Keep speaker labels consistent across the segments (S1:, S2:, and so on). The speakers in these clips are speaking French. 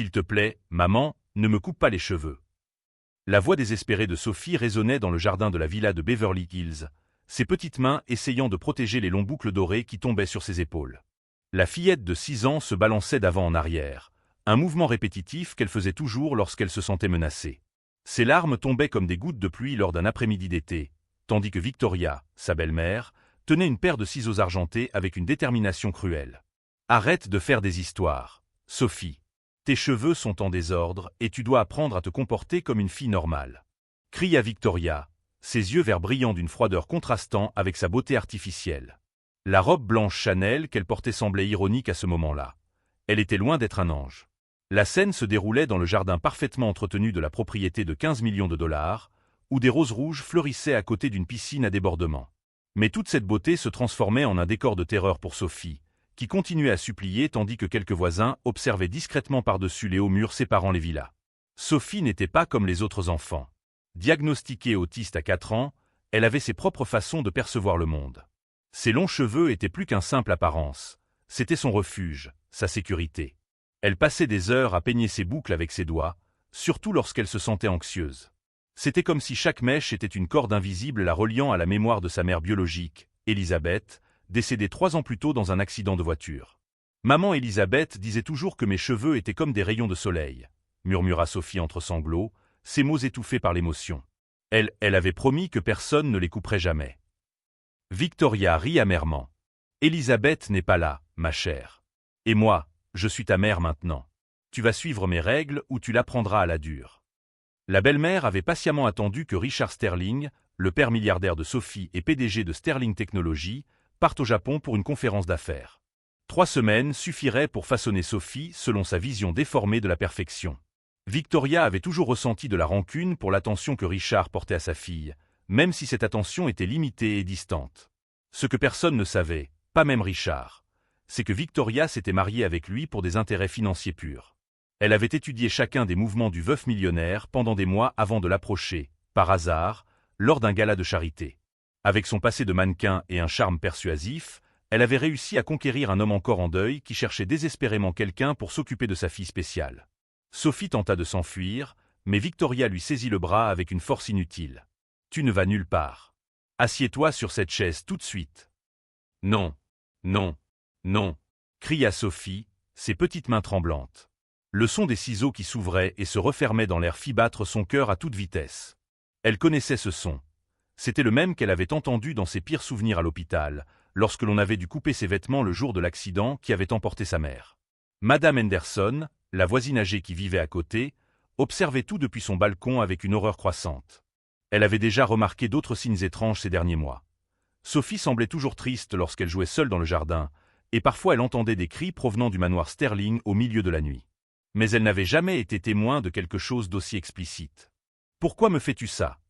S1: S'il te plaît, maman, ne me coupe pas les cheveux. La voix désespérée de Sophie résonnait dans le jardin de la villa de Beverly Hills, ses petites mains essayant de protéger les longs boucles dorées qui tombaient sur ses épaules. La fillette de 6 ans se balançait d'avant en arrière, un mouvement répétitif qu'elle faisait toujours lorsqu'elle se sentait menacée. Ses larmes tombaient comme des gouttes de pluie lors d'un après-midi d'été, tandis que Victoria, sa belle-mère, tenait une paire de ciseaux argentés avec une détermination cruelle. « Arrête de faire des histoires, Sophie. Tes cheveux sont en désordre et tu dois apprendre à te comporter comme une fille normale. » cria Victoria, ses yeux verts brillants d'une froideur contrastant avec sa beauté artificielle. La robe blanche Chanel qu'elle portait semblait ironique à ce moment-là. Elle était loin d'être un ange. La scène se déroulait dans le jardin parfaitement entretenu de la propriété de 15 millions de dollars, où des roses rouges fleurissaient à côté d'une piscine à débordement. Mais toute cette beauté se transformait en un décor de terreur pour Sophie, qui continuait à supplier tandis que quelques voisins observaient discrètement par-dessus les hauts murs séparant les villas. Sophie n'était pas comme les autres enfants. Diagnostiquée autiste à 4 ans, elle avait ses propres façons de percevoir le monde. Ses longs cheveux étaient plus qu'une simple apparence, c'était son refuge, sa sécurité. Elle passait des heures à peigner ses boucles avec ses doigts, surtout lorsqu'elle se sentait anxieuse. C'était comme si chaque mèche était une corde invisible la reliant à la mémoire de sa mère biologique, Elisabeth, décédée 3 ans plus tôt dans un accident de voiture. « Maman Elisabeth disait toujours que mes cheveux étaient comme des rayons de soleil », murmura Sophie entre sanglots, ses mots étouffés par l'émotion. Elle avait promis que personne ne les couperait jamais. Victoria rit amèrement. « Elisabeth n'est pas là, ma chère. Et moi, je suis ta mère maintenant. Tu vas suivre mes règles ou tu l'apprendras à la dure. » La belle-mère avait patiemment attendu que Richard Sterling, le père milliardaire de Sophie et PDG de Sterling Technologies, parte au Japon pour une conférence d'affaires. 3 semaines suffiraient pour façonner Sophie selon sa vision déformée de la perfection. Victoria avait toujours ressenti de la rancune pour l'attention que Richard portait à sa fille, même si cette attention était limitée et distante. Ce que personne ne savait, pas même Richard, c'est que Victoria s'était mariée avec lui pour des intérêts financiers purs. Elle avait étudié chacun des mouvements du veuf millionnaire pendant des mois avant de l'approcher, par hasard, lors d'un gala de charité. Avec son passé de mannequin et un charme persuasif, elle avait réussi à conquérir un homme encore en deuil qui cherchait désespérément quelqu'un pour s'occuper de sa fille spéciale. Sophie tenta de s'enfuir, mais Victoria lui saisit le bras avec une force inutile. « Tu ne vas nulle part. Assieds-toi sur cette chaise tout de suite. »« Non, non, non » cria Sophie, ses petites mains tremblantes. Le son des ciseaux qui s'ouvraient et se refermaient dans l'air fit battre son cœur à toute vitesse. Elle connaissait ce son. C'était le même qu'elle avait entendu dans ses pires souvenirs à l'hôpital, lorsque l'on avait dû couper ses vêtements le jour de l'accident qui avait emporté sa mère. Madame Henderson, la voisine âgée qui vivait à côté, observait tout depuis son balcon avec une horreur croissante. Elle avait déjà remarqué d'autres signes étranges ces derniers mois. Sophie semblait toujours triste lorsqu'elle jouait seule dans le jardin, et parfois elle entendait des cris provenant du manoir Sterling au milieu de la nuit. Mais elle n'avait jamais été témoin de quelque chose d'aussi explicite. « Pourquoi me fais-tu ça ?»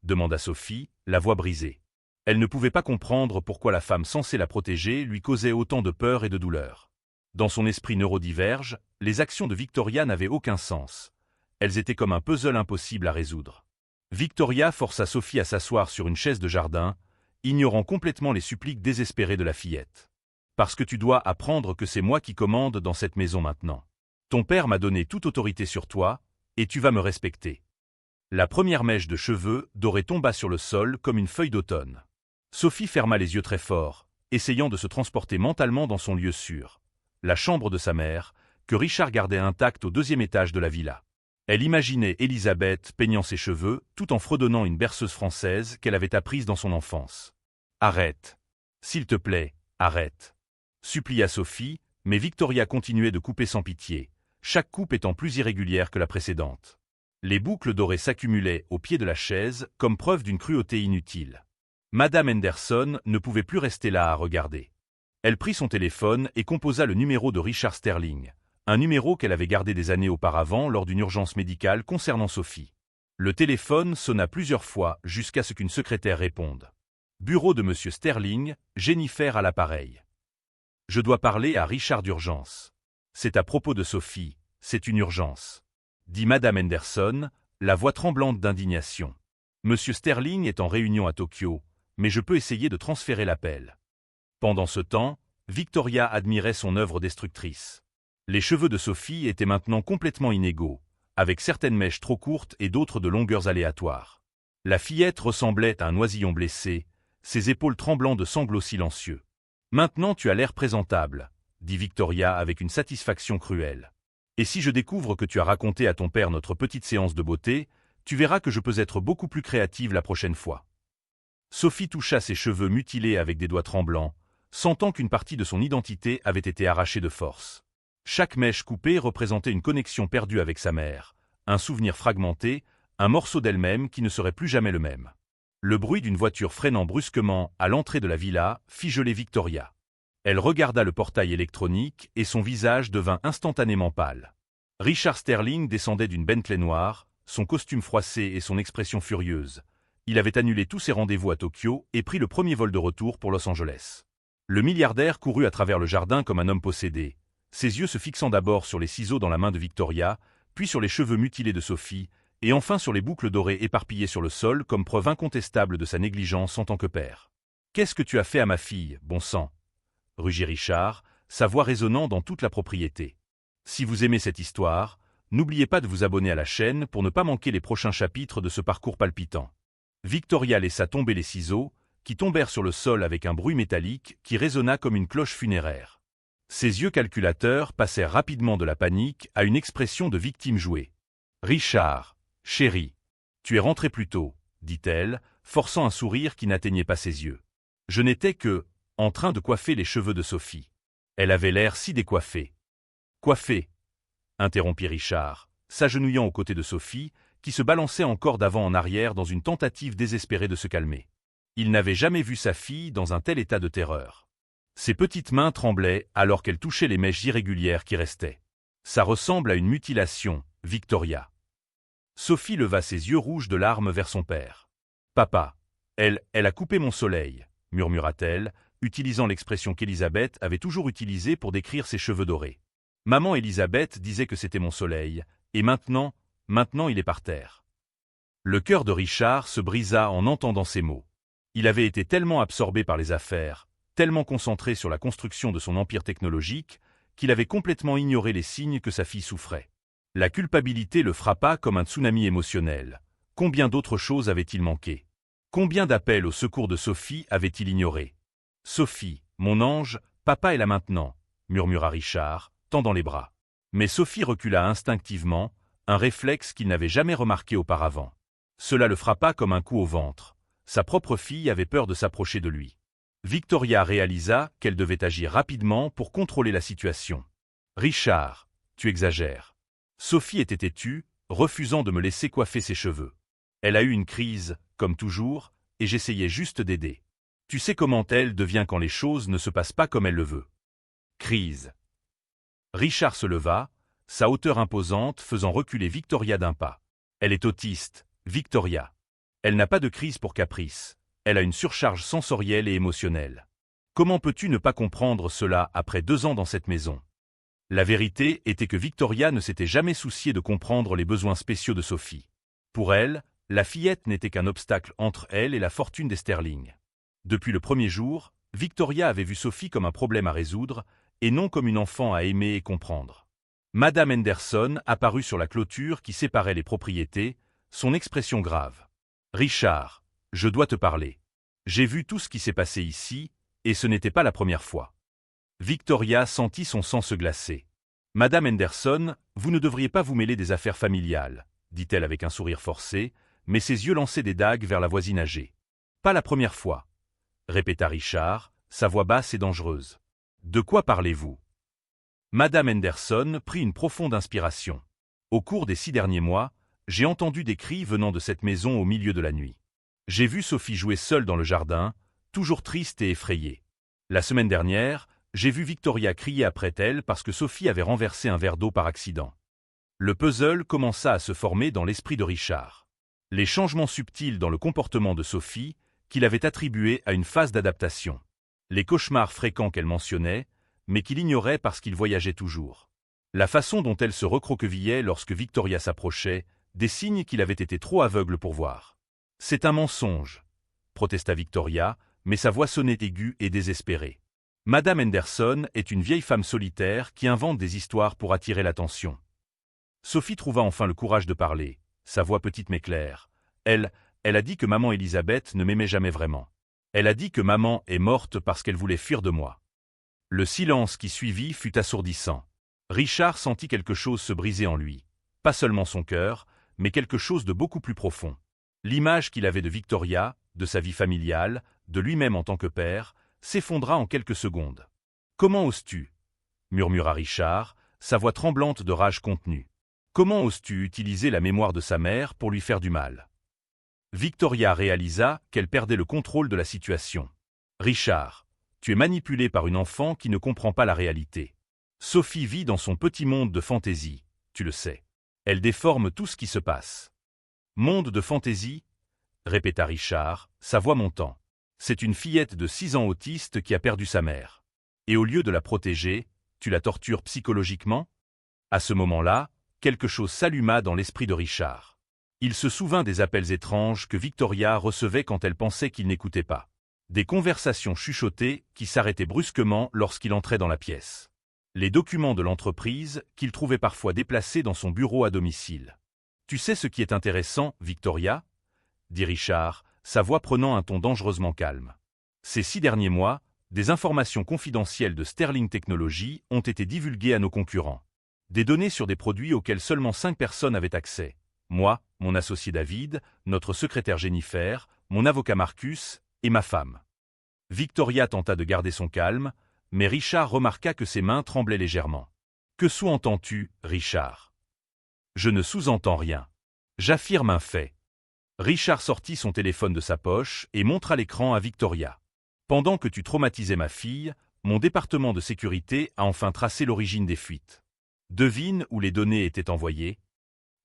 S1: demanda Sophie, la voix brisée. Elle ne pouvait pas comprendre pourquoi la femme censée la protéger lui causait autant de peur et de douleur. Dans son esprit neurodiverge, les actions de Victoria n'avaient aucun sens. Elles étaient comme un puzzle impossible à résoudre. Victoria força Sophie à s'asseoir sur une chaise de jardin, ignorant complètement les suppliques désespérées de la fillette. « Parce que tu dois apprendre que c'est moi qui commande dans cette maison maintenant. Ton père m'a donné toute autorité sur toi, et tu vas me respecter. » La première mèche de cheveux dorés tomba sur le sol comme une feuille d'automne. Sophie ferma les yeux très fort, essayant de se transporter mentalement dans son lieu sûr, la chambre de sa mère, que Richard gardait intacte au 2e étage de la villa. Elle imaginait Elisabeth peignant ses cheveux tout en fredonnant une berceuse française qu'elle avait apprise dans son enfance. « Arrête. S'il te plaît, arrête. » supplia Sophie, mais Victoria continuait de couper sans pitié, chaque coupe étant plus irrégulière que la précédente. Les boucles dorées s'accumulaient au pied de la chaise comme preuve d'une cruauté inutile. Madame Henderson ne pouvait plus rester là à regarder. Elle prit son téléphone et composa le numéro de Richard Sterling, un numéro qu'elle avait gardé des années auparavant lors d'une urgence médicale concernant Sophie. Le téléphone sonna plusieurs fois jusqu'à ce qu'une secrétaire réponde. « Bureau de Monsieur Sterling, Jennifer à l'appareil. Je dois parler à Richard d'urgence. C'est à propos de Sophie, c'est une urgence. » dit Madame Henderson, la voix tremblante d'indignation. « Monsieur Sterling est en réunion à Tokyo, mais je peux essayer de transférer l'appel. » Pendant ce temps, Victoria admirait son œuvre destructrice. Les cheveux de Sophie étaient maintenant complètement inégaux, avec certaines mèches trop courtes et d'autres de longueurs aléatoires. La fillette ressemblait à un oisillon blessé, ses épaules tremblant de sanglots silencieux. « Maintenant tu as l'air présentable », dit Victoria avec une satisfaction cruelle. « Et si je découvre que tu as raconté à ton père notre petite séance de beauté, tu verras que je peux être beaucoup plus créative la prochaine fois. » Sophie toucha ses cheveux mutilés avec des doigts tremblants, sentant qu'une partie de son identité avait été arrachée de force. Chaque mèche coupée représentait une connexion perdue avec sa mère, un souvenir fragmenté, un morceau d'elle-même qui ne serait plus jamais le même. Le bruit d'une voiture freinant brusquement à l'entrée de la villa fit geler Victoria. Elle regarda le portail électronique et son visage devint instantanément pâle. Richard Sterling descendait d'une Bentley noire, son costume froissé et son expression furieuse. Il avait annulé tous ses rendez-vous à Tokyo et pris le premier vol de retour pour Los Angeles. Le milliardaire courut à travers le jardin comme un homme possédé, ses yeux se fixant d'abord sur les ciseaux dans la main de Victoria, puis sur les cheveux mutilés de Sophie, et enfin sur les boucles dorées éparpillées sur le sol comme preuve incontestable de sa négligence en tant que père. « Qu'est-ce que tu as fait à ma fille, bon sang ?» rugit Richard, sa voix résonnant dans toute la propriété. Si vous aimez cette histoire, n'oubliez pas de vous abonner à la chaîne pour ne pas manquer les prochains chapitres de ce parcours palpitant. Victoria laissa tomber les ciseaux, qui tombèrent sur le sol avec un bruit métallique qui résonna comme une cloche funéraire. Ses yeux calculateurs passèrent rapidement de la panique à une expression de victime jouée. « Richard, chéri, tu es rentré plus tôt, » dit-elle, forçant un sourire qui n'atteignait pas ses yeux. « Je n'étais que, en train de coiffer les cheveux de Sophie. » Elle avait l'air si décoiffée. « Coiffée » interrompit Richard, s'agenouillant aux côtés de Sophie, qui se balançait encore d'avant en arrière dans une tentative désespérée de se calmer. Il n'avait jamais vu sa fille dans un tel état de terreur. Ses petites mains tremblaient alors qu'elle touchait les mèches irrégulières qui restaient. « Ça ressemble à une mutilation, Victoria. » Sophie leva ses yeux rouges de larmes vers son père. « Papa, elle a coupé mon soleil, » murmura-t-elle, utilisant l'expression qu'Élisabeth avait toujours utilisée pour décrire ses cheveux dorés. « Maman Élisabeth disait que c'était mon soleil, et maintenant il est par terre. » Le cœur de Richard se brisa en entendant ces mots. Il avait été tellement absorbé par les affaires, tellement concentré sur la construction de son empire technologique, qu'il avait complètement ignoré les signes que sa fille souffrait. La culpabilité le frappa comme un tsunami émotionnel. Combien d'autres choses avait-il manqué? Combien d'appels au secours de Sophie avait-il ignoré? « Sophie, mon ange, papa est là maintenant, » murmura Richard, tendant les bras. Mais Sophie recula instinctivement, un réflexe qu'il n'avait jamais remarqué auparavant. Cela le frappa comme un coup au ventre. Sa propre fille avait peur de s'approcher de lui. Victoria réalisa qu'elle devait agir rapidement pour contrôler la situation. « Richard, tu exagères. » Sophie était têtue, refusant de me laisser coiffer ses cheveux. Elle a eu une crise, comme toujours, et j'essayais juste d'aider. Tu sais comment elle devient quand les choses ne se passent pas comme elle le veut. Crise. Richard se leva, sa hauteur imposante faisant reculer Victoria d'un pas. Elle est autiste, Victoria. Elle n'a pas de crise pour caprice. Elle a une surcharge sensorielle et émotionnelle. Comment peux-tu ne pas comprendre cela après 2 ans dans cette maison? La vérité était que Victoria ne s'était jamais souciée de comprendre les besoins spéciaux de Sophie. Pour elle, la fillette n'était qu'un obstacle entre elle et la fortune des Sterling. Depuis le premier jour, Victoria avait vu Sophie comme un problème à résoudre, et non comme une enfant à aimer et comprendre. Madame Henderson apparut sur la clôture qui séparait les propriétés, son expression grave. « Richard, je dois te parler. J'ai vu tout ce qui s'est passé ici, et ce n'était pas la première fois. » Victoria sentit son sang se glacer. « Madame Henderson, vous ne devriez pas vous mêler des affaires familiales, » dit-elle avec un sourire forcé, mais ses yeux lançaient des dagues vers la voisine âgée. « Pas la première fois, » répéta Richard, sa voix basse et dangereuse. « De quoi parlez-vous » Madame Henderson prit une profonde inspiration. « Au cours des 6 derniers mois, j'ai entendu des cris venant de cette maison au milieu de la nuit. J'ai vu Sophie jouer seule dans le jardin, toujours triste et effrayée. La semaine dernière, j'ai vu Victoria crier après elle parce que Sophie avait renversé un verre d'eau par accident. » Le puzzle commença à se former dans l'esprit de Richard. Les changements subtils dans le comportement de Sophie, qu'il avait attribués à une phase d'adaptation. Les cauchemars fréquents qu'elle mentionnait, mais qu'il ignorait parce qu'il voyageait toujours. La façon dont elle se recroquevillait lorsque Victoria s'approchait, des signes qu'il avait été trop aveugle pour voir. « C'est un mensonge », protesta Victoria, mais sa voix sonnait aiguë et désespérée. Madame Henderson est une vieille femme solitaire qui invente des histoires pour attirer l'attention. Sophie trouva enfin le courage de parler, sa voix petite mais claire. Elle a dit que maman Elisabeth ne m'aimait jamais vraiment. Elle a dit que maman est morte parce qu'elle voulait fuir de moi. Le silence qui suivit fut assourdissant. Richard sentit quelque chose se briser en lui. Pas seulement son cœur, mais quelque chose de beaucoup plus profond. L'image qu'il avait de Victoria, de sa vie familiale, de lui-même en tant que père, s'effondra en quelques secondes. « Comment oses-tu » murmura Richard, sa voix tremblante de rage contenue. « Comment oses-tu utiliser la mémoire de sa mère pour lui faire du mal ?» Victoria réalisa qu'elle perdait le contrôle de la situation. « Richard, tu es manipulé par une enfant qui ne comprend pas la réalité. Sophie vit dans son petit monde de fantaisie, tu le sais. Elle déforme tout ce qui se passe. »« Monde de fantaisie » répéta Richard, sa voix montant. C'est une fillette de 6 ans autiste qui a perdu sa mère. Et au lieu de la protéger, tu la tortures psychologiquement ? À ce moment-là, quelque chose s'alluma dans l'esprit de Richard. Il se souvint des appels étranges que Victoria recevait quand elle pensait qu'il n'écoutait pas. Des conversations chuchotées qui s'arrêtaient brusquement lorsqu'il entrait dans la pièce. Les documents de l'entreprise qu'il trouvait parfois déplacés dans son bureau à domicile. « Tu sais ce qui est intéressant, Victoria ?» dit Richard, sa voix prenant un ton dangereusement calme. Ces 6 derniers mois, des informations confidentielles de Sterling Technologies ont été divulguées à nos concurrents. Des données sur des produits auxquels seulement 5 personnes avaient accès. Moi, mon associé David, notre secrétaire Jennifer, mon avocat Marcus et ma femme. Victoria tenta de garder son calme, mais Richard remarqua que ses mains tremblaient légèrement. « Que sous-entends-tu, Richard ?»« Je ne sous-entends rien. J'affirme un fait. » Richard sortit son téléphone de sa poche et montra l'écran à Victoria. « Pendant que tu traumatisais ma fille, mon département de sécurité a enfin tracé l'origine des fuites. Devine où les données étaient envoyées ?»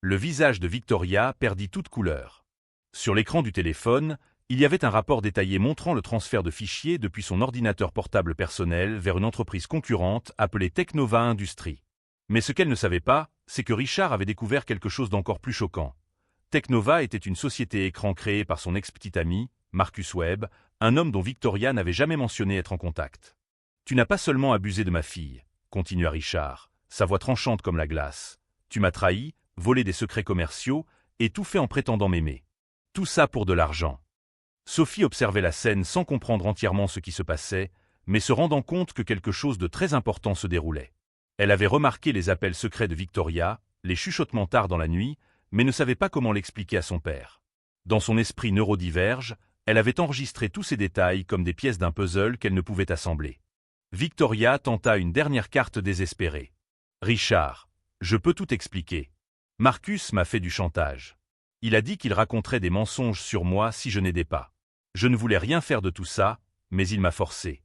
S1: Le visage de Victoria perdit toute couleur. Sur l'écran du téléphone, il y avait un rapport détaillé montrant le transfert de fichiers depuis son ordinateur portable personnel vers une entreprise concurrente appelée Technova Industries. Mais ce qu'elle ne savait pas, c'est que Richard avait découvert quelque chose d'encore plus choquant. Technova était une société écran créée par son ex-petit ami, Marcus Webb, un homme dont Victoria n'avait jamais mentionné être en contact. « Tu n'as pas seulement abusé de ma fille, » continua Richard, sa voix tranchante comme la glace. « Tu m'as trahi, volé des secrets commerciaux, et tout fait en prétendant m'aimer. Tout ça pour de l'argent. » Sophie observait la scène sans comprendre entièrement ce qui se passait, mais se rendant compte que quelque chose de très important se déroulait. Elle avait remarqué les appels secrets de Victoria, les chuchotements tard dans la nuit, mais ne savait pas comment l'expliquer à son père. Dans son esprit neurodiverge, elle avait enregistré tous ces détails comme des pièces d'un puzzle qu'elle ne pouvait assembler. Victoria tenta une dernière carte désespérée. « Richard, je peux tout expliquer. Marcus m'a fait du chantage. Il a dit qu'il raconterait des mensonges sur moi si je n'aidais pas. Je ne voulais rien faire de tout ça, mais il m'a forcé. »«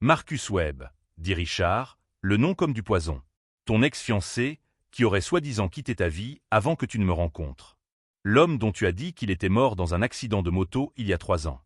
S1: Marcus Webb, » dit Richard, le nom comme du poison. « Ton ex-fiancé, qui aurait soi-disant quitté ta vie avant que tu ne me rencontres. L'homme dont tu as dit qu'il était mort dans un accident de moto il y a 3 ans. »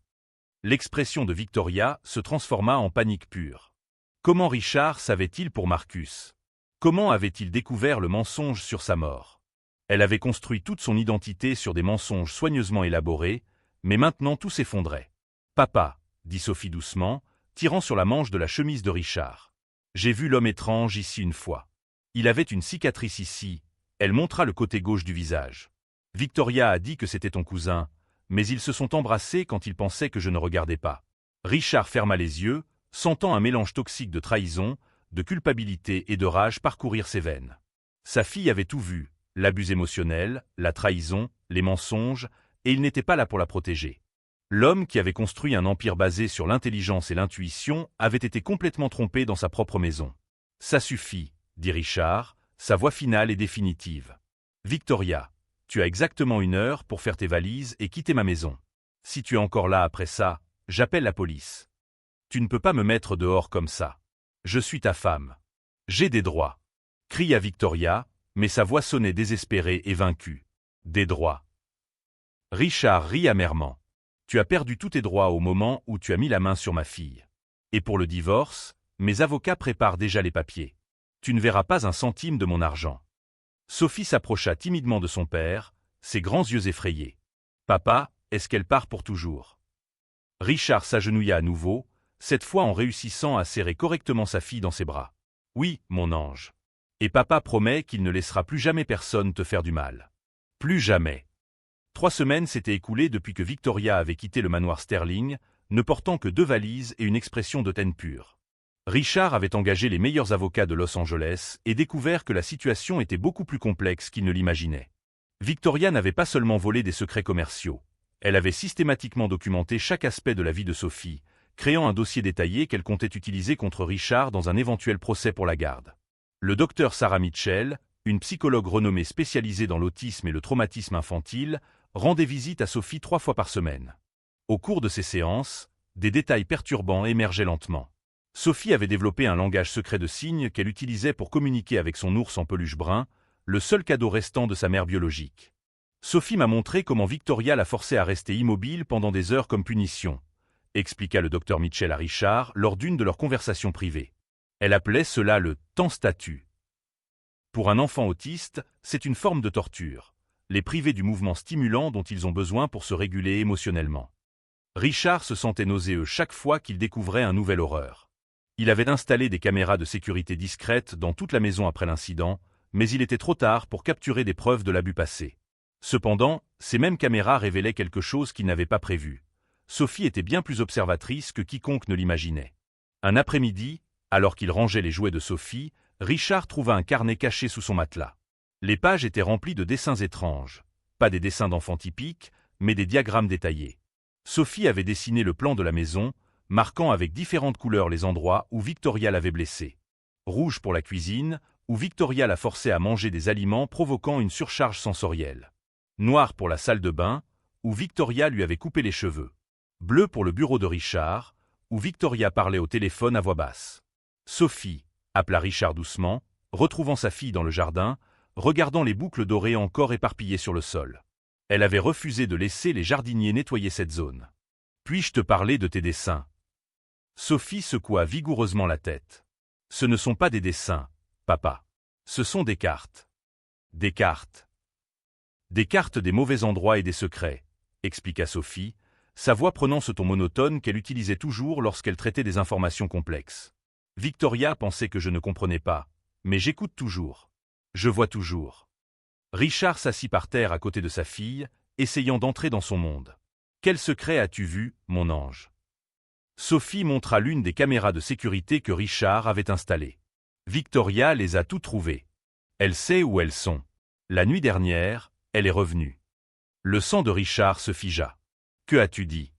S1: L'expression de Victoria se transforma en panique pure. Comment Richard savait-il pour Marcus? Comment avait-il découvert le mensonge sur sa mort? Elle avait construit toute son identité sur des mensonges soigneusement élaborés, mais maintenant tout s'effondrait. « Papa, » dit Sophie doucement, tirant sur la manche de la chemise de Richard. « J'ai vu l'homme étrange ici une fois. Il avait une cicatrice ici. » Elle montra le côté gauche du visage. « Victoria a dit que c'était ton cousin, mais ils se sont embrassés quand ils pensaient que je ne regardais pas. » Richard ferma les yeux, sentant un mélange toxique de trahison, de culpabilité et de rage parcourir ses veines. Sa fille avait tout vu, l'abus émotionnel, la trahison, les mensonges, et il n'était pas là pour la protéger. L'homme qui avait construit un empire basé sur l'intelligence et l'intuition avait été complètement trompé dans sa propre maison. « Ça suffit, » dit Richard, sa voix finale et définitive. « Victoria, tu as exactement 1 heure pour faire tes valises et quitter ma maison. Si tu es encore là après ça, j'appelle la police. Tu ne peux pas me mettre dehors comme ça. Je suis ta femme. J'ai des droits. » cria Victoria, mais sa voix sonnait désespérée et vaincue. « Des droits. » Richard rit amèrement. « Tu as perdu tous tes droits au moment où tu as mis la main sur ma fille. Et pour le divorce, mes avocats préparent déjà les papiers. Tu ne verras pas un centime de mon argent. » Sophie s'approcha timidement de son père, ses grands yeux effrayés. « Papa, est-ce qu'elle part pour toujours ?» Richard s'agenouilla à nouveau, cette fois en réussissant à serrer correctement sa fille dans ses bras. « Oui, mon ange. Et papa promet qu'il ne laissera plus jamais personne te faire du mal. Plus jamais. » 3 semaines s'étaient écoulées depuis que Victoria avait quitté le manoir Sterling, ne portant que 2 valises et une expression d'hautaine pure. Richard avait engagé les meilleurs avocats de Los Angeles et découvert que la situation était beaucoup plus complexe qu'il ne l'imaginait. Victoria n'avait pas seulement volé des secrets commerciaux, elle avait systématiquement documenté chaque aspect de la vie de Sophie, créant un dossier détaillé qu'elle comptait utiliser contre Richard dans un éventuel procès pour la garde. Le docteur Sarah Mitchell, une psychologue renommée spécialisée dans l'autisme et le traumatisme infantile, rendait visite à Sophie 3 fois par semaine. Au cours de ces séances, des détails perturbants émergeaient lentement. Sophie avait développé un langage secret de signes qu'elle utilisait pour communiquer avec son ours en peluche brun, le seul cadeau restant de sa mère biologique. Sophie m'a montré comment Victoria l'a forcée à rester immobile pendant des heures comme punition, expliqua le docteur Mitchell à Richard lors d'une de leurs conversations privées. Elle appelait cela le temps-statue. Pour un enfant autiste, c'est une forme de torture, les priver du mouvement stimulant dont ils ont besoin pour se réguler émotionnellement. Richard se sentait nauséeux chaque fois qu'il découvrait un nouvel horreur. Il avait installé des caméras de sécurité discrètes dans toute la maison après l'incident, mais il était trop tard pour capturer des preuves de l'abus passé. Cependant, ces mêmes caméras révélaient quelque chose qu'il n'avait pas prévu. Sophie était bien plus observatrice que quiconque ne l'imaginait. Un après-midi, alors qu'il rangeait les jouets de Sophie, Richard trouva un carnet caché sous son matelas. Les pages étaient remplies de dessins étranges, pas des dessins d'enfants typiques, mais des diagrammes détaillés. Sophie avait dessiné le plan de la maison, marquant avec différentes couleurs les endroits où Victoria l'avait blessée. Rouge pour la cuisine, où Victoria la forçait à manger des aliments provoquant une surcharge sensorielle. Noir pour la salle de bain, où Victoria lui avait coupé les cheveux. Bleu pour le bureau de Richard, où Victoria parlait au téléphone à voix basse. Sophie, appela Richard doucement, retrouvant sa fille dans le jardin, regardant les boucles dorées encore éparpillées sur le sol. Elle avait refusé de laisser les jardiniers nettoyer cette zone. « Puis-je te parler de tes dessins ?» Sophie secoua vigoureusement la tête. « Ce ne sont pas des dessins, papa. Ce sont des cartes. »« Des cartes. »« Des cartes des mauvais endroits et des secrets, » expliqua Sophie, sa voix prenant ce ton monotone qu'elle utilisait toujours lorsqu'elle traitait des informations complexes. Victoria pensait que je ne comprenais pas, mais j'écoute toujours. Je vois toujours. Richard s'assit par terre à côté de sa fille, essayant d'entrer dans son monde. « Quel secret as-tu vu, mon ange ?» Sophie montra l'une des caméras de sécurité que Richard avait installées. Victoria les a toutes trouvées. Elle sait où elles sont. La nuit dernière, elle est revenue. Le sang de Richard se figea. « Que as-tu dit ?»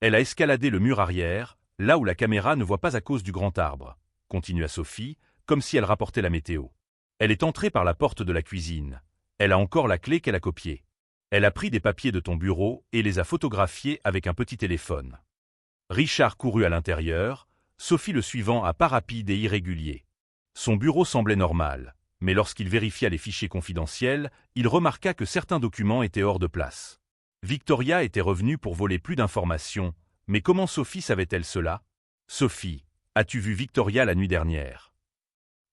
S1: Elle a escaladé le mur arrière, là où la caméra ne voit pas à cause du grand arbre, continua Sophie, comme si elle rapportait la météo. Elle est entrée par la porte de la cuisine. Elle a encore la clé qu'elle a copiée. Elle a pris des papiers de ton bureau et les a photographiés avec un petit téléphone. Richard courut à l'intérieur, Sophie le suivant à pas rapides et irréguliers. Son bureau semblait normal, mais lorsqu'il vérifia les fichiers confidentiels, il remarqua que certains documents étaient hors de place. Victoria était revenue pour voler plus d'informations, mais comment Sophie savait-elle cela ? « Sophie, as-tu vu Victoria la nuit dernière ?»«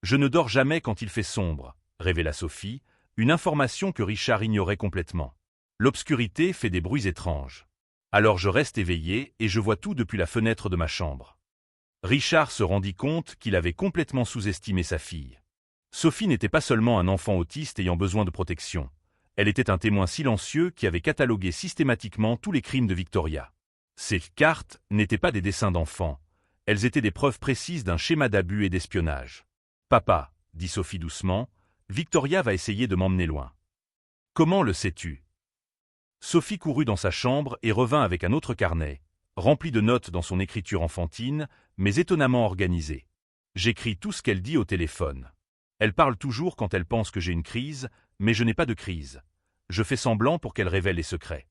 S1: Je ne dors jamais quand il fait sombre, » révéla Sophie, une information que Richard ignorait complètement. « L'obscurité fait des bruits étranges. Alors je reste éveillé et je vois tout depuis la fenêtre de ma chambre. » Richard se rendit compte qu'il avait complètement sous-estimé sa fille. Sophie n'était pas seulement un enfant autiste ayant besoin de protection. Elle était un témoin silencieux qui avait catalogué systématiquement tous les crimes de Victoria. Ces cartes n'étaient pas des dessins d'enfants. Elles étaient des preuves précises d'un schéma d'abus et d'espionnage. « Papa, » dit Sophie doucement, « Victoria va essayer de m'emmener loin. »« Comment le sais-tu » Sophie courut dans sa chambre et revint avec un autre carnet, rempli de notes dans son écriture enfantine, mais étonnamment organisée. « J'écris tout ce qu'elle dit au téléphone. Elle parle toujours quand elle pense que j'ai une crise, mais je n'ai pas de crise. Je fais semblant pour qu'elle révèle les secrets. »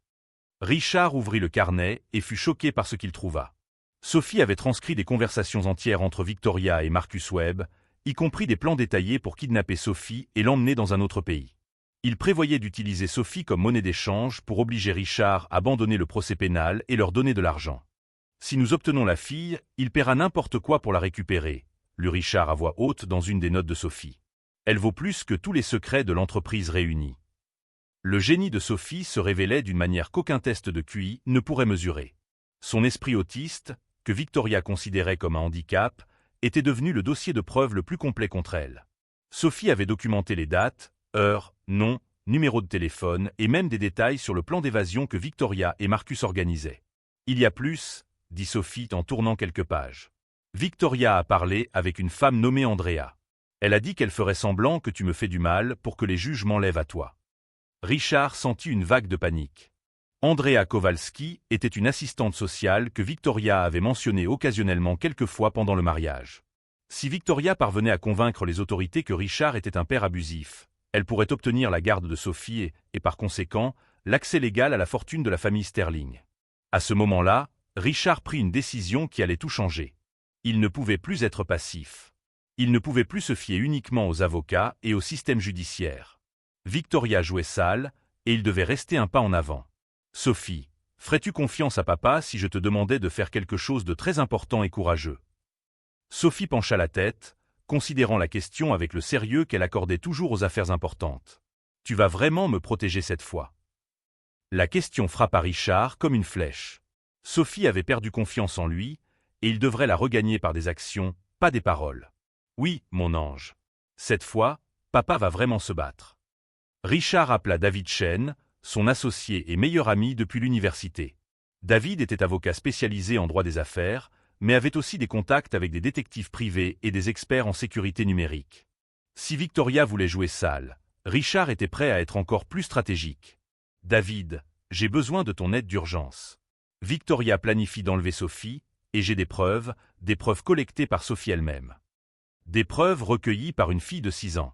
S1: Richard ouvrit le carnet et fut choqué par ce qu'il trouva. Sophie avait transcrit des conversations entières entre Victoria et Marcus Webb, y compris des plans détaillés pour kidnapper Sophie et l'emmener dans un autre pays. Il prévoyait d'utiliser Sophie comme monnaie d'échange pour obliger Richard à abandonner le procès pénal et leur donner de l'argent. « Si nous obtenons la fille, il paiera n'importe quoi pour la récupérer, » lut Richard à voix haute dans une des notes de Sophie. « Elle vaut plus que tous les secrets de l'entreprise réunis. » Le génie de Sophie se révélait d'une manière qu'aucun test de QI ne pourrait mesurer. Son esprit autiste, que Victoria considérait comme un handicap, était devenu le dossier de preuve le plus complet contre elle. Sophie avait documenté les dates, heures, noms, numéros de téléphone et même des détails sur le plan d'évasion que Victoria et Marcus organisaient. Il y a plus, dit Sophie en tournant quelques pages. Victoria a parlé avec une femme nommée Andrea. Elle a dit qu'elle ferait semblant que tu me fais du mal pour que les juges m'enlèvent à toi. Richard sentit une vague de panique. Andrea Kowalski était une assistante sociale que Victoria avait mentionnée occasionnellement quelques fois pendant le mariage. Si Victoria parvenait à convaincre les autorités que Richard était un père abusif, elle pourrait obtenir la garde de Sophie et par conséquent, l'accès légal à la fortune de la famille Sterling. À ce moment-là, Richard prit une décision qui allait tout changer. Il ne pouvait plus être passif. Il ne pouvait plus se fier uniquement aux avocats et au système judiciaire. Victoria jouait sale, et il devait rester un pas en avant. Sophie, ferais-tu confiance à papa si je te demandais de faire quelque chose de très important et courageux? Sophie pencha la tête, considérant la question avec le sérieux qu'elle accordait toujours aux affaires importantes. Tu vas vraiment me protéger cette fois? La question frappa Richard comme une flèche. Sophie avait perdu confiance en lui, et il devrait la regagner par des actions, pas des paroles. Oui, mon ange. Cette fois, papa va vraiment se battre. Richard appela David Chen, son associé et meilleur ami depuis l'université. David était avocat spécialisé en droit des affaires, mais avait aussi des contacts avec des détectives privés et des experts en sécurité numérique. Si Victoria voulait jouer sale, Richard était prêt à être encore plus stratégique. David, j'ai besoin de ton aide d'urgence. Victoria planifie d'enlever Sophie, et j'ai des preuves collectées par Sophie elle-même. Des preuves recueillies par une fille de 6 ans.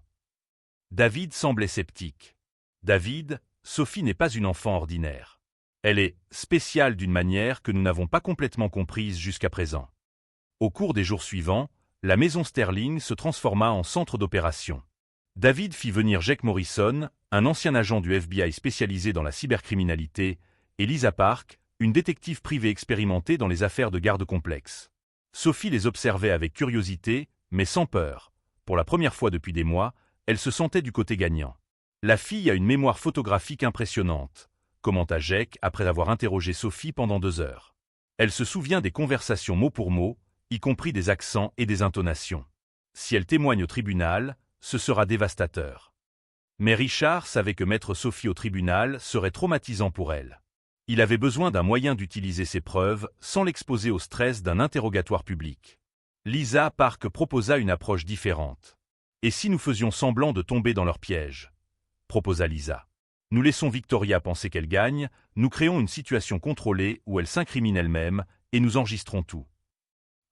S1: David semblait sceptique. David, Sophie n'est pas une enfant ordinaire. Elle est spéciale d'une manière que nous n'avons pas complètement comprise jusqu'à présent. Au cours des jours suivants, la maison Sterling se transforma en centre d'opération. David fit venir Jake Morrison, un ancien agent du FBI spécialisé dans la cybercriminalité, et Lisa Park, une détective privée expérimentée dans les affaires de garde complexes. Sophie les observait avec curiosité, mais sans peur. Pour la première fois depuis des mois, elle se sentait du côté gagnant. La fille a une mémoire photographique impressionnante, commenta Jake après avoir interrogé Sophie pendant 2 heures. Elle se souvient des conversations mot pour mot, y compris des accents et des intonations. Si elle témoigne au tribunal, ce sera dévastateur. Mais Richard savait que mettre Sophie au tribunal serait traumatisant pour elle. Il avait besoin d'un moyen d'utiliser ses preuves sans l'exposer au stress d'un interrogatoire public. Lisa Park proposa une approche différente. « Et si nous faisions semblant de tomber dans leur piège ?» proposa Lisa. « Nous laissons Victoria penser qu'elle gagne, nous créons une situation contrôlée où elle s'incrimine elle-même, et nous enregistrons tout. »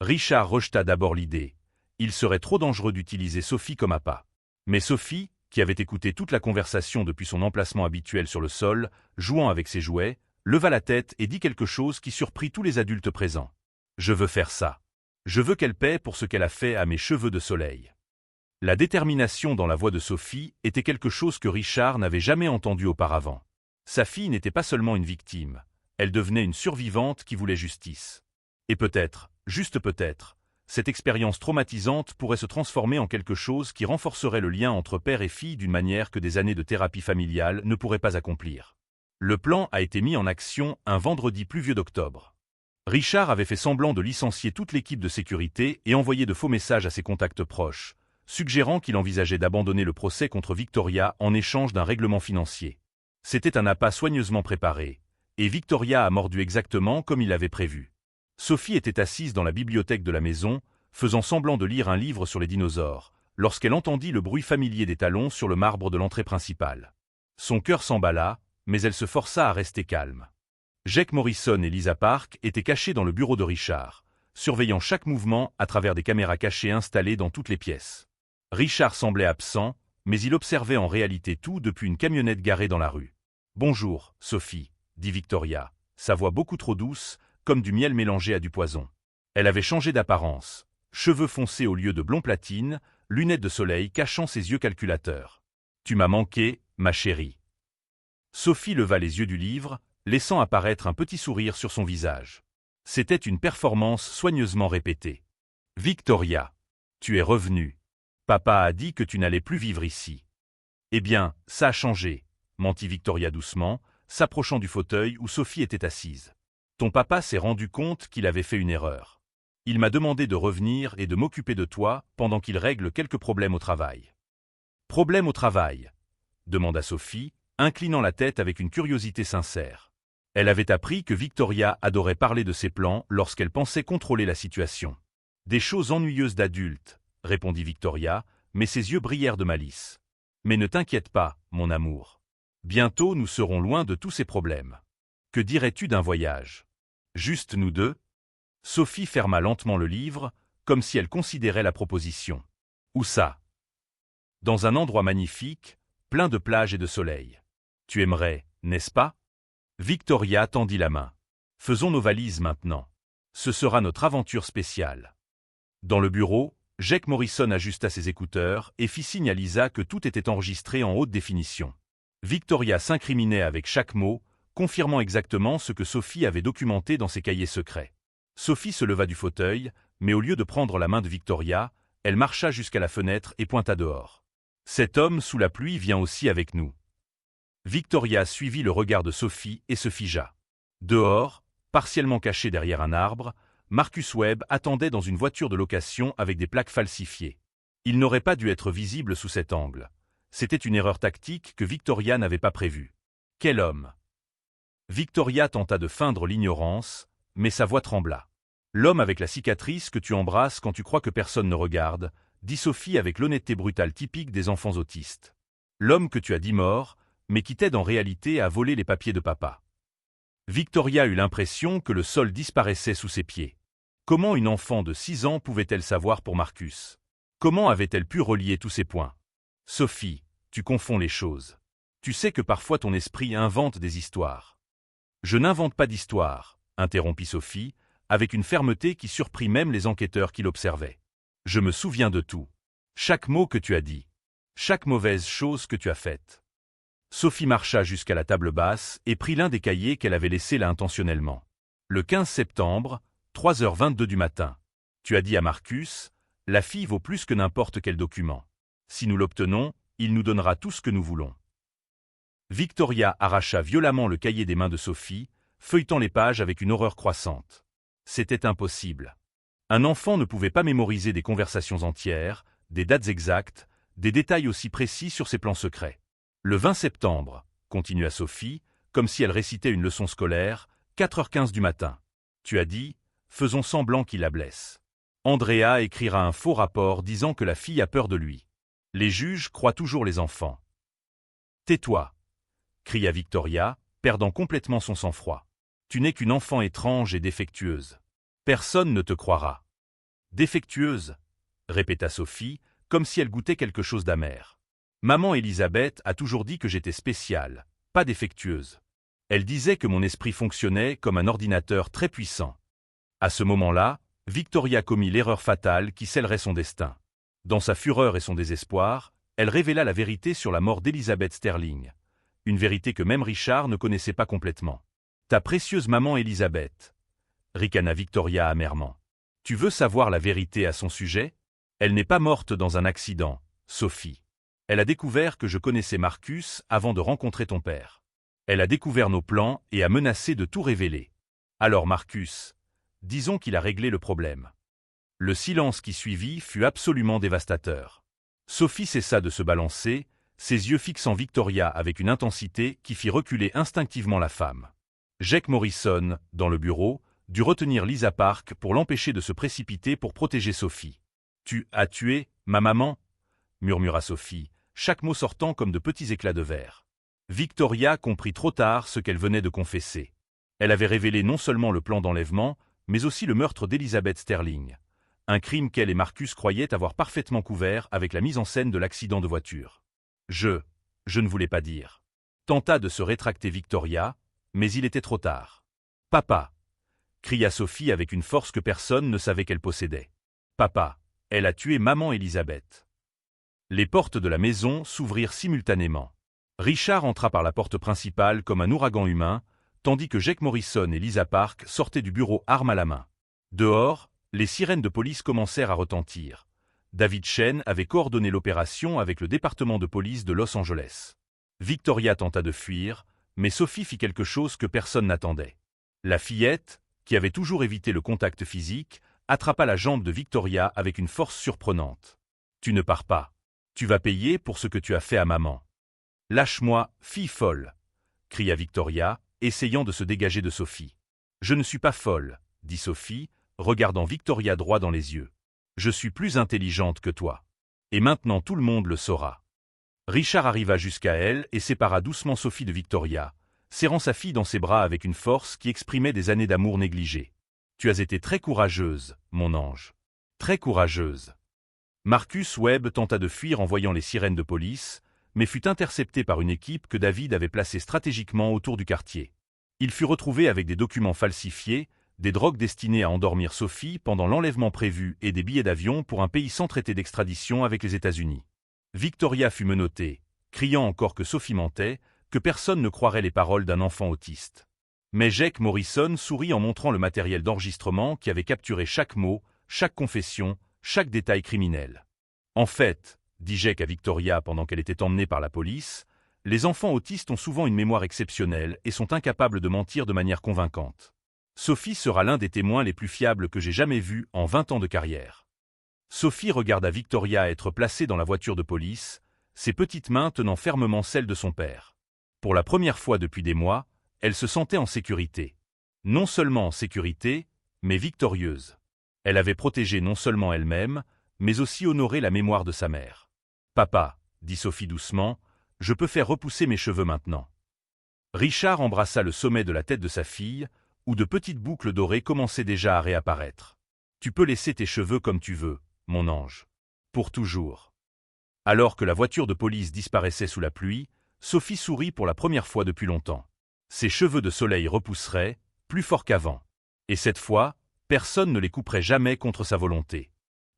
S1: Richard rejeta d'abord l'idée. Il serait trop dangereux d'utiliser Sophie comme appât. Mais Sophie, qui avait écouté toute la conversation depuis son emplacement habituel sur le sol, jouant avec ses jouets, leva la tête et dit quelque chose qui surprit tous les adultes présents. « Je veux faire ça. Je veux qu'elle paie pour ce qu'elle a fait à mes cheveux de soleil. » La détermination dans la voix de Sophie était quelque chose que Richard n'avait jamais entendu auparavant. Sa fille n'était pas seulement une victime, elle devenait une survivante qui voulait justice. Et peut-être, juste peut-être, cette expérience traumatisante pourrait se transformer en quelque chose qui renforcerait le lien entre père et fille d'une manière que des années de thérapie familiale ne pourraient pas accomplir. Le plan a été mis en action un vendredi pluvieux d'octobre. Richard avait fait semblant de licencier toute l'équipe de sécurité et envoyé de faux messages à ses contacts proches, suggérant qu'il envisageait d'abandonner le procès contre Victoria en échange d'un règlement financier. C'était un appât soigneusement préparé, et Victoria a mordu exactement comme il l'avait prévu. Sophie était assise dans la bibliothèque de la maison, faisant semblant de lire un livre sur les dinosaures, lorsqu'elle entendit le bruit familier des talons sur le marbre de l'entrée principale. Son cœur s'emballa, mais elle se força à rester calme. Jake Morrison et Lisa Park étaient cachés dans le bureau de Richard, surveillant chaque mouvement à travers des caméras cachées installées dans toutes les pièces. Richard semblait absent, mais il observait en réalité tout depuis une camionnette garée dans la rue. « Bonjour, Sophie, » dit Victoria, sa voix beaucoup trop douce, comme du miel mélangé à du poison. Elle avait changé d'apparence, cheveux foncés au lieu de blond platine, lunettes de soleil cachant ses yeux calculateurs. « Tu m'as manqué, ma chérie. » Sophie leva les yeux du livre, laissant apparaître un petit sourire sur son visage. C'était une performance soigneusement répétée. « Victoria, tu es revenue. Papa a dit que tu n'allais plus vivre ici. » « Eh bien, ça a changé, mentit Victoria doucement, s'approchant du fauteuil où Sophie était assise. Ton papa s'est rendu compte qu'il avait fait une erreur. Il m'a demandé de revenir et de m'occuper de toi pendant qu'il règle quelques problèmes au travail. Problème au travail? Demanda Sophie, inclinant la tête avec une curiosité sincère. Elle avait appris que Victoria adorait parler de ses plans lorsqu'elle pensait contrôler la situation. Des choses ennuyeuses d'adultes, répondit Victoria, mais ses yeux brillèrent de malice. Mais ne t'inquiète pas, mon amour. Bientôt nous serons loin de tous ces problèmes. Que dirais-tu d'un voyage? Juste nous deux? Sophie ferma lentement le livre, comme si elle considérait la proposition. Où ça? Dans un endroit magnifique, plein de plages et de soleil. Tu aimerais, n'est-ce pas? Victoria tendit la main. Faisons nos valises maintenant. Ce sera notre aventure spéciale. Dans le bureau, Jake Morrison ajusta ses écouteurs et fit signe à Lisa que tout était enregistré en haute définition. Victoria s'incriminait avec chaque mot, confirmant exactement ce que Sophie avait documenté dans ses cahiers secrets. Sophie se leva du fauteuil, mais au lieu de prendre la main de Victoria, elle marcha jusqu'à la fenêtre et pointa dehors. Cet homme sous la pluie vient aussi avec nous. Victoria suivit le regard de Sophie et se figea. Dehors, partiellement caché derrière un arbre, Marcus Webb attendait dans une voiture de location avec des plaques falsifiées. Il n'aurait pas dû être visible sous cet angle. C'était une erreur tactique que Victoria n'avait pas prévue. Quel homme! Victoria tenta de feindre l'ignorance, mais sa voix trembla. L'homme avec la cicatrice que tu embrasses quand tu crois que personne ne regarde, dit Sophie avec l'honnêteté brutale typique des enfants autistes. L'homme que tu as dit mort, mais qui t'aide en réalité à voler les papiers de papa. Victoria eut l'impression que le sol disparaissait sous ses pieds. Comment une enfant de 6 ans pouvait-elle savoir pour Marcus? Comment avait-elle pu relier tous ces points? Sophie, tu confonds les choses. Tu sais que parfois ton esprit invente des histoires. Je n'invente pas d'histoire, interrompit Sophie, avec une fermeté qui surprit même les enquêteurs qui l'observaient. Je me souviens de tout. Chaque mot que tu as dit. Chaque mauvaise chose que tu as faite. Sophie marcha jusqu'à la table basse et prit l'un des cahiers qu'elle avait laissé là intentionnellement. Le 15 septembre, 3h22 du matin. Tu as dit à Marcus, la fille vaut plus que n'importe quel document. Si nous l'obtenons, il nous donnera tout ce que nous voulons. Victoria arracha violemment le cahier des mains de Sophie, feuilletant les pages avec une horreur croissante. C'était impossible. Un enfant ne pouvait pas mémoriser des conversations entières, des dates exactes, des détails aussi précis sur ses plans secrets. Le 20 septembre, continua Sophie, comme si elle récitait une leçon scolaire, 4h15 du matin. Tu as dit, faisons semblant qu'il la blesse. Andrea écrira un faux rapport disant que la fille a peur de lui. Les juges croient toujours les enfants. Tais-toi, cria Victoria, perdant complètement son sang-froid. Tu n'es qu'une enfant étrange et défectueuse. Personne ne te croira. Défectueuse, répéta Sophie, comme si elle goûtait quelque chose d'amer. Maman Elisabeth a toujours dit que j'étais spéciale, pas défectueuse. Elle disait que mon esprit fonctionnait comme un ordinateur très puissant. À ce moment-là, Victoria commit l'erreur fatale qui scellerait son destin. Dans sa fureur et son désespoir, elle révéla la vérité sur la mort d'Elizabeth Sterling. Une vérité que même Richard ne connaissait pas complètement. Ta précieuse maman Elisabeth, ricana Victoria amèrement. Tu veux savoir la vérité à son sujet? Elle n'est pas morte dans un accident, Sophie. Elle a découvert que je connaissais Marcus avant de rencontrer ton père. Elle a découvert nos plans et a menacé de tout révéler. Alors Marcus, disons qu'il a réglé le problème. Le silence qui suivit fut absolument dévastateur. Sophie cessa de se balancer, ses yeux fixant Victoria avec une intensité qui fit reculer instinctivement la femme. Jake Morrison, dans le bureau, dut retenir Lisa Park pour l'empêcher de se précipiter pour protéger Sophie. « Tu as tué ma maman ?» murmura Sophie, chaque mot sortant comme de petits éclats de verre. Victoria comprit trop tard ce qu'elle venait de confesser. Elle avait révélé non seulement le plan d'enlèvement, mais aussi le meurtre d'Elizabeth Sterling. Un crime qu'elle et Marcus croyaient avoir parfaitement couvert avec la mise en scène de l'accident de voiture. Je ne voulais pas dire. Tenta de se rétracter Victoria, mais il était trop tard. « Papa !» cria Sophie avec une force que personne ne savait qu'elle possédait. « Papa, elle a tué maman Elisabeth. » Les portes de la maison s'ouvrirent simultanément. Richard entra par la porte principale comme un ouragan humain, tandis que Jake Morrison et Lisa Park sortaient du bureau armes à la main. Dehors, les sirènes de police commencèrent à retentir. David Chen avait coordonné l'opération avec le département de police de Los Angeles. Victoria tenta de fuir, mais Sophie fit quelque chose que personne n'attendait. La fillette, qui avait toujours évité le contact physique, attrapa la jambe de Victoria avec une force surprenante. « Tu ne pars pas. Tu vas payer pour ce que tu as fait à maman. »« Lâche-moi, fille folle !» cria Victoria, essayant de se dégager de Sophie. « Je ne suis pas folle, » dit Sophie, regardant Victoria droit dans les yeux. « Je suis plus intelligente que toi. Et maintenant tout le monde le saura. » Richard arriva jusqu'à elle et sépara doucement Sophie de Victoria, serrant sa fille dans ses bras avec une force qui exprimait des années d'amour négligées. « Tu as été très courageuse, mon ange. Très courageuse. » Marcus Webb tenta de fuir en voyant les sirènes de police, mais fut intercepté par une équipe que David avait placée stratégiquement autour du quartier. Il fut retrouvé avec des documents falsifiés, des drogues destinées à endormir Sophie pendant l'enlèvement prévu et des billets d'avion pour un pays sans traité d'extradition avec les États-Unis. Victoria fut menottée, criant encore que Sophie mentait, que personne ne croirait les paroles d'un enfant autiste. Mais Jake Morrison sourit en montrant le matériel d'enregistrement qui avait capturé chaque mot, chaque confession, chaque détail criminel. « En fait, » dit Jake à Victoria pendant qu'elle était emmenée par la police, « les enfants autistes ont souvent une mémoire exceptionnelle et sont incapables de mentir de manière convaincante. Sophie sera l'un des témoins les plus fiables que j'ai jamais vus en 20 ans de carrière. » Sophie regarda Victoria être placée dans la voiture de police, ses petites mains tenant fermement celles de son père. Pour la première fois depuis des mois, elle se sentait en sécurité. Non seulement en sécurité, mais victorieuse. Elle avait protégé non seulement elle-même, mais aussi honoré la mémoire de sa mère. « Papa, » dit Sophie doucement, « je peux faire repousser mes cheveux maintenant. » Richard embrassa le sommet de la tête de sa fille, où de petites boucles dorées commençaient déjà à réapparaître. « Tu peux laisser tes cheveux comme tu veux, mon ange. Pour toujours. » Alors que la voiture de police disparaissait sous la pluie, Sophie sourit pour la première fois depuis longtemps. Ses cheveux de soleil repousseraient, plus fort qu'avant. Et cette fois, personne ne les couperait jamais contre sa volonté.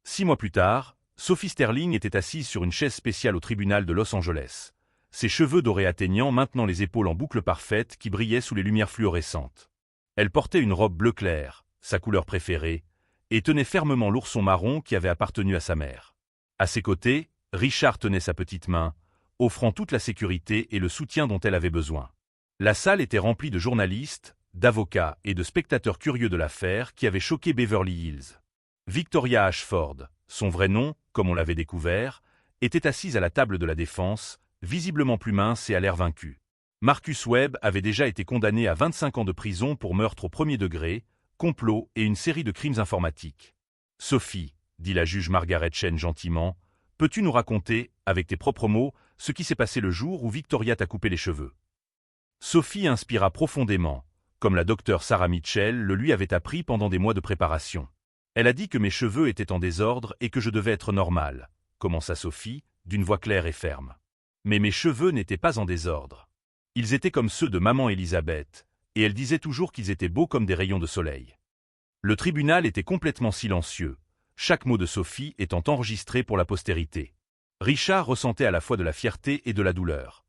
S1: 6 mois plus tard, Sophie Sterling était assise sur une chaise spéciale au tribunal de Los Angeles, ses cheveux dorés atteignant maintenant les épaules en boucle parfaite qui brillaient sous les lumières fluorescentes. Elle portait une robe bleu clair, sa couleur préférée, et tenait fermement l'ourson marron qui avait appartenu à sa mère. À ses côtés, Richard tenait sa petite main, offrant toute la sécurité et le soutien dont elle avait besoin. La salle était remplie de journalistes, d'avocats et de spectateurs curieux de l'affaire qui avait choqué Beverly Hills. Victoria Ashford, son vrai nom, comme on l'avait découvert, était assise à la table de la défense, visiblement plus mince et à l'air vaincue. Marcus Webb avait déjà été condamné à 25 ans de prison pour meurtre au premier degré, complot et une série de crimes informatiques. « Sophie, » dit la juge Margaret Chen gentiment, « peux-tu nous raconter, avec tes propres mots, ce qui s'est passé le jour où Victoria t'a coupé les cheveux ?» Sophie inspira profondément, comme la docteure Sarah Mitchell le lui avait appris pendant des mois de préparation. Elle a dit que mes cheveux étaient en désordre et que je devais être normale, commença Sophie, d'une voix claire et ferme. Mais mes cheveux n'étaient pas en désordre. Ils étaient comme ceux de maman Elisabeth, et elle disait toujours qu'ils étaient beaux comme des rayons de soleil. Le tribunal était complètement silencieux, chaque mot de Sophie étant enregistré pour la postérité. Richard ressentait à la fois de la fierté et de la douleur.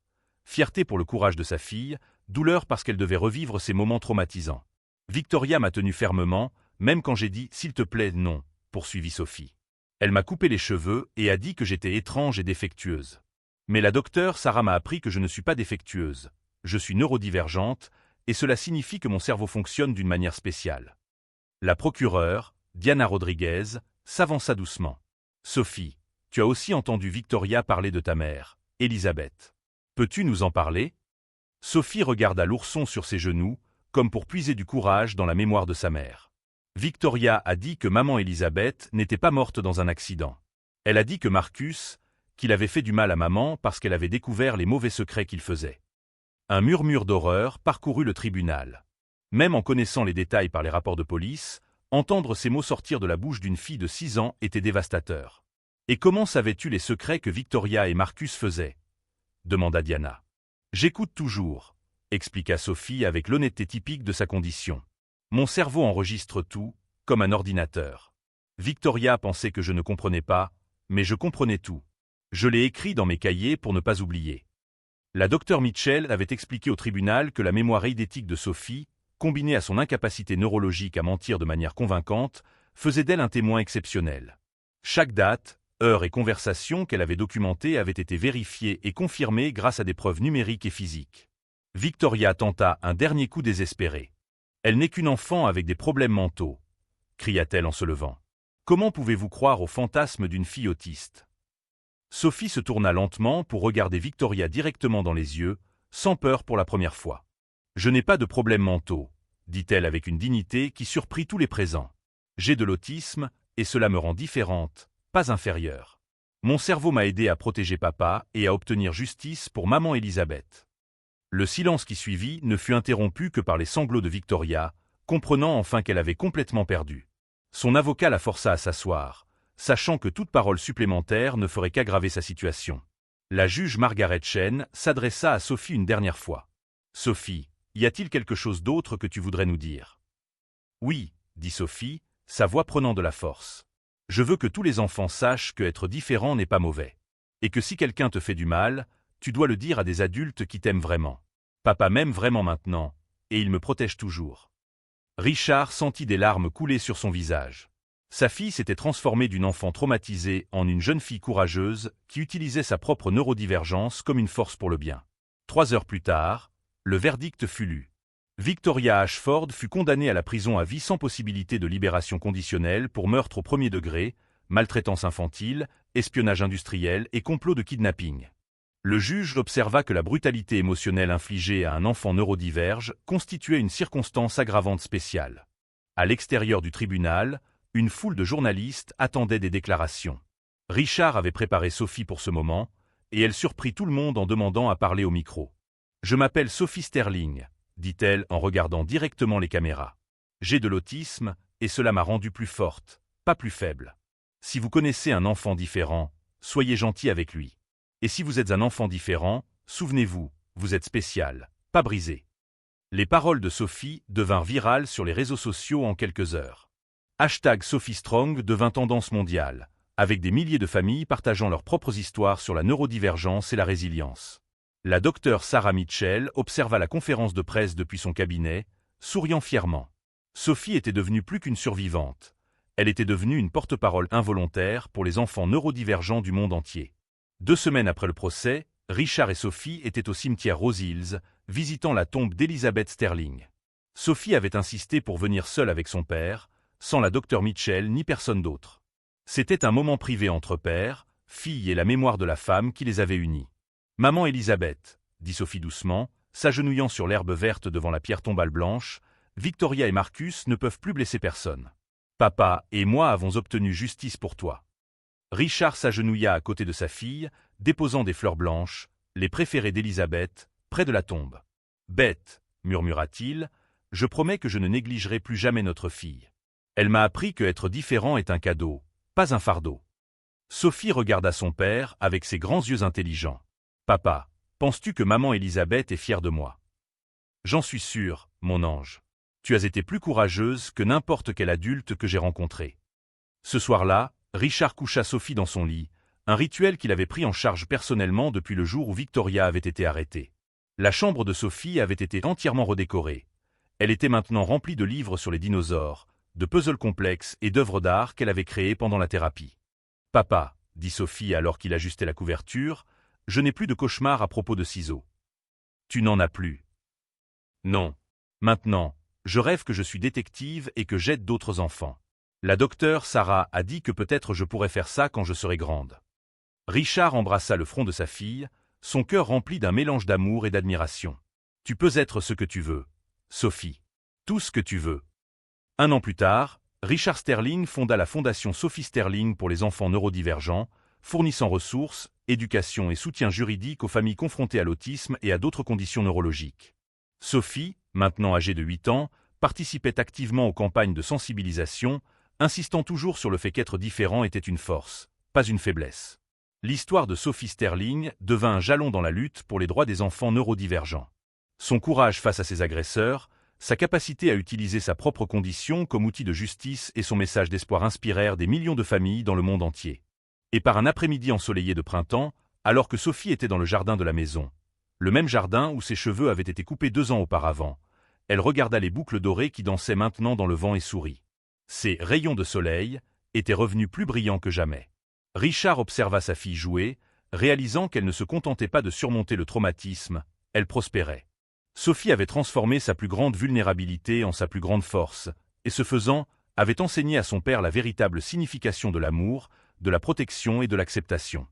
S1: Fierté pour le courage de sa fille, douleur parce qu'elle devait revivre ces moments traumatisants. Victoria m'a tenu fermement, même quand j'ai dit « s'il te plaît, non », poursuivit Sophie. Elle m'a coupé les cheveux et a dit que j'étais étrange et défectueuse. Mais la docteure Sarah m'a appris que je ne suis pas défectueuse. Je suis neurodivergente, et cela signifie que mon cerveau fonctionne d'une manière spéciale. La procureure, Diana Rodriguez, s'avança doucement. « Sophie, tu as aussi entendu Victoria parler de ta mère, Elisabeth. Peux-tu nous en parler ?» Sophie regarda l'ourson sur ses genoux, comme pour puiser du courage dans la mémoire de sa mère. Victoria a dit que maman Elisabeth n'était pas morte dans un accident. Elle a dit que Marcus, qu'il avait fait du mal à maman parce qu'elle avait découvert les mauvais secrets qu'il faisait. Un murmure d'horreur parcourut le tribunal. Même en connaissant les détails par les rapports de police, entendre ces mots sortir de la bouche d'une fille de 6 ans était dévastateur. « Et comment savais-tu les secrets que Victoria et Marcus faisaient ?» demanda Diana. « J'écoute toujours, » expliqua Sophie avec l'honnêteté typique de sa condition. « Mon cerveau enregistre tout, comme un ordinateur. Victoria pensait que je ne comprenais pas, mais je comprenais tout. Je l'ai écrit dans mes cahiers pour ne pas oublier. » La docteure Mitchell avait expliqué au tribunal que la mémoire eidétique de Sophie, combinée à son incapacité neurologique à mentir de manière convaincante, faisait d'elle un témoin exceptionnel. Chaque date, heure et conversation qu'elle avait documentée avait été vérifiée et confirmée grâce à des preuves numériques et physiques. Victoria tenta un dernier coup désespéré. Elle n'est qu'une enfant avec des problèmes mentaux, cria-t-elle en se levant. Comment pouvez-vous croire au fantasme d'une fille autiste? Sophie se tourna lentement pour regarder Victoria directement dans les yeux, sans peur pour la première fois. Je n'ai pas de problèmes mentaux, dit-elle avec une dignité qui surprit tous les présents. J'ai de l'autisme, et cela me rend différente, pas inférieure. Mon cerveau m'a aidé à protéger papa et à obtenir justice pour maman Elisabeth. Le silence qui suivit ne fut interrompu que par les sanglots de Victoria, comprenant enfin qu'elle avait complètement perdu. Son avocat la força à s'asseoir, sachant que toute parole supplémentaire ne ferait qu'aggraver sa situation. La juge Margaret Chen s'adressa à Sophie une dernière fois. « Sophie, y a-t-il quelque chose d'autre que tu voudrais nous dire ?»« Oui, » dit Sophie, sa voix prenant de la force. « Je veux que tous les enfants sachent que être différent n'est pas mauvais. Et que si quelqu'un te fait du mal, tu dois le dire à des adultes qui t'aiment vraiment. Papa m'aime vraiment maintenant, et il me protège toujours. » Richard sentit des larmes couler sur son visage. Sa fille s'était transformée d'une enfant traumatisée en une jeune fille courageuse qui utilisait sa propre neurodivergence comme une force pour le bien. 3 heures plus tard, le verdict fut lu. Victoria Ashford fut condamnée à la prison à vie sans possibilité de libération conditionnelle pour meurtre au premier degré, maltraitance infantile, espionnage industriel et complot de kidnapping. Le juge observa que la brutalité émotionnelle infligée à un enfant neurodiverge constituait une circonstance aggravante spéciale. À l'extérieur du tribunal, une foule de journalistes attendait des déclarations. Richard avait préparé Sophie pour ce moment, et elle surprit tout le monde en demandant à parler au micro. « Je m'appelle Sophie Sterling, » dit-elle en regardant directement les caméras. « J'ai de l'autisme, et cela m'a rendue plus forte, pas plus faible. Si vous connaissez un enfant différent, soyez gentil avec lui. Et si vous êtes un enfant différent, souvenez-vous, vous êtes spécial, pas brisé. » Les paroles de Sophie devinrent virales sur les réseaux sociaux en quelques heures. #SophieStrong devint tendance mondiale, avec des milliers de familles partageant leurs propres histoires sur la neurodivergence et la résilience. La docteure Sarah Mitchell observa la conférence de presse depuis son cabinet, souriant fièrement. Sophie était devenue plus qu'une survivante. Elle était devenue une porte-parole involontaire pour les enfants neurodivergents du monde entier. 2 semaines après le procès, Richard et Sophie étaient au cimetière Rose Hills, visitant la tombe d'Elizabeth Sterling. Sophie avait insisté pour venir seule avec son père, sans la docteure Mitchell ni personne d'autre. C'était un moment privé entre père, fille et la mémoire de la femme qui les avait unis. « Maman Elisabeth, » dit Sophie doucement, s'agenouillant sur l'herbe verte devant la pierre tombale blanche, « Victoria et Marcus ne peuvent plus blesser personne. Papa et moi avons obtenu justice pour toi. » Richard s'agenouilla à côté de sa fille, déposant des fleurs blanches, les préférées d'Elisabeth, près de la tombe. « Bête, » murmura-t-il, « je promets que je ne négligerai plus jamais notre fille. Elle m'a appris que être différent est un cadeau, pas un fardeau. » Sophie regarda son père avec ses grands yeux intelligents. « Papa, penses-tu que maman Elisabeth est fière de moi? »« J'en suis sûr, mon ange. Tu as été plus courageuse que n'importe quel adulte que j'ai rencontré. » Ce soir-là, Richard coucha Sophie dans son lit, un rituel qu'il avait pris en charge personnellement depuis le jour où Victoria avait été arrêtée. La chambre de Sophie avait été entièrement redécorée. Elle était maintenant remplie de livres sur les dinosaures, de puzzles complexes et d'œuvres d'art qu'elle avait créées pendant la thérapie. « Papa, » dit Sophie alors qu'il ajustait la couverture, « je n'ai plus de cauchemars à propos de ciseaux. »« Tu n'en as plus. »« Non. Maintenant, je rêve que je suis détective et que j'aide d'autres enfants. La docteure Sarah a dit que peut-être je pourrais faire ça quand je serai grande. » Richard embrassa le front de sa fille, son cœur rempli d'un mélange d'amour et d'admiration. « Tu peux être ce que tu veux, Sophie. Tout ce que tu veux. » 1 an plus tard, Richard Sterling fonda la fondation Sophie Sterling pour les enfants neurodivergents, fournissant ressources, éducation et soutien juridique aux familles confrontées à l'autisme et à d'autres conditions neurologiques. Sophie, maintenant âgée de 8 ans, participait activement aux campagnes de sensibilisation, insistant toujours sur le fait qu'être différent était une force, pas une faiblesse. L'histoire de Sophie Sterling devint un jalon dans la lutte pour les droits des enfants neurodivergents. Son courage face à ses agresseurs, sa capacité à utiliser sa propre condition comme outil de justice et son message d'espoir inspirèrent des millions de familles dans le monde entier. Et par un après-midi ensoleillé de printemps, alors que Sophie était dans le jardin de la maison, le même jardin où ses cheveux avaient été coupés 2 ans auparavant, elle regarda les boucles dorées qui dansaient maintenant dans le vent et sourit. Ses « rayons de soleil » étaient revenus plus brillants que jamais. Richard observa sa fille jouer, réalisant qu'elle ne se contentait pas de surmonter le traumatisme, elle prospérait. Sophie avait transformé sa plus grande vulnérabilité en sa plus grande force, et ce faisant, avait enseigné à son père la véritable signification de l'amour, de la protection et de l'acceptation.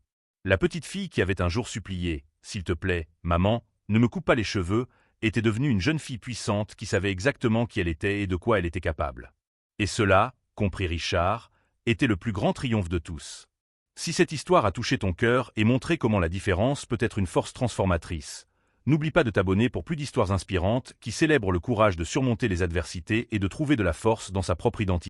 S1: La petite fille qui avait un jour supplié « S'il te plaît, maman, ne me coupe pas les cheveux », était devenue une jeune fille puissante qui savait exactement qui elle était et de quoi elle était capable. Et cela, comprit Richard, était le plus grand triomphe de tous. Si cette histoire a touché ton cœur et montré comment la différence peut être une force transformatrice, n'oublie pas de t'abonner pour plus d'histoires inspirantes qui célèbrent le courage de surmonter les adversités et de trouver de la force dans sa propre identité.